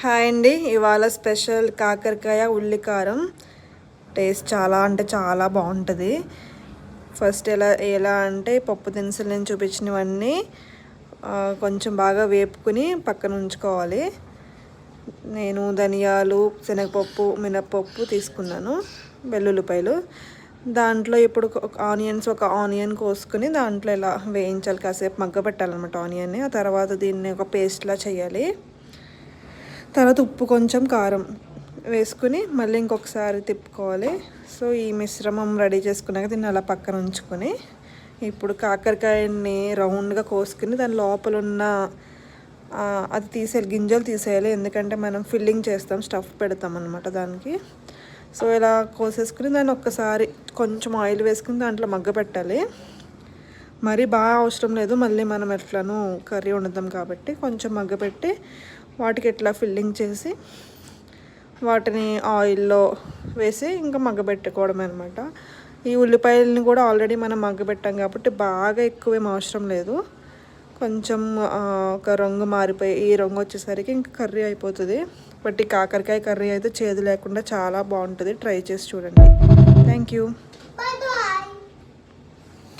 Hi అండి, ఇవాళ special కాకరకాయ ఉల్లికారం. టేస్ట్ చాలా అంటే చాలా బాగుంటుంది. ఫస్ట్ ఎలా అంటే పప్పు దినుసులు నేను చూపించినవన్నీ కొంచెం బాగా వేపుకుని పక్కన ఉంచుకోవాలి. నేను ధనియాలు, శనగపప్పు, మినప్పప్పు తీసుకున్నాను, వెల్లుల్లిపాయలు. దాంట్లో ఇప్పుడు ఒక ఆనియన్ కోసుకుని దాంట్లో ఇలా వేయించాలి, కాసేపు మగ్గబెట్టాలన్నమాట ఆనియన్ని. ఆ తర్వాత దీన్ని ఒక పేస్ట్లా చేయాలి. తర్వాత ఉప్పు, కొంచెం కారం వేసుకుని మళ్ళీ ఇంకొకసారి తిప్పుకోవాలి. సో ఈ మిశ్రమం రెడీ చేసుకున్నాక దీన్ని అలా పక్కన ఉంచుకొని ఇప్పుడు కాకరకాయని రౌండ్గా కోసుకుని దాని లోపల ఉన్న అది తీసేయాలి, గింజలు తీసేయాలి. ఎందుకంటే మనం ఫిల్లింగ్ చేస్తాం, స్టఫ్ పెడతాం అన్నమాట దానికి. సో ఇలా కోసేసుకుని దాన్ని ఒక్కసారి కొంచెం ఆయిల్ వేసుకుని దాంట్లో మగ్గపెట్టాలి. మరీ బాగా అవసరం లేదు, మళ్ళీ మనం ఎట్లానూ కర్రీ వండుతాం కాబట్టి కొంచెం మగ్గపెట్టి వాటికి ఎట్లా ఫిల్లింగ్ చేసి వాటిని ఆయిల్లో వేసి ఇంకా మగ్గబెట్టుకోవడమే అనమాట. ఈ ఉల్లిపాయలని కూడా ఆల్రెడీ మనం మగ్గబెట్టాం కాబట్టి బాగా ఎక్కువేం అవసరం లేదు. కొంచెం ఒక రంగు మారిపోయి ఈ రంగు వచ్చేసరికి ఇంకా కర్రీ అయిపోతుంది. బట్ ఈ కాకరకాయ కర్రీ అయితే చేదు లేకుండా చాలా బాగుంటుంది. ట్రై చేసి చూడండి. Thank you.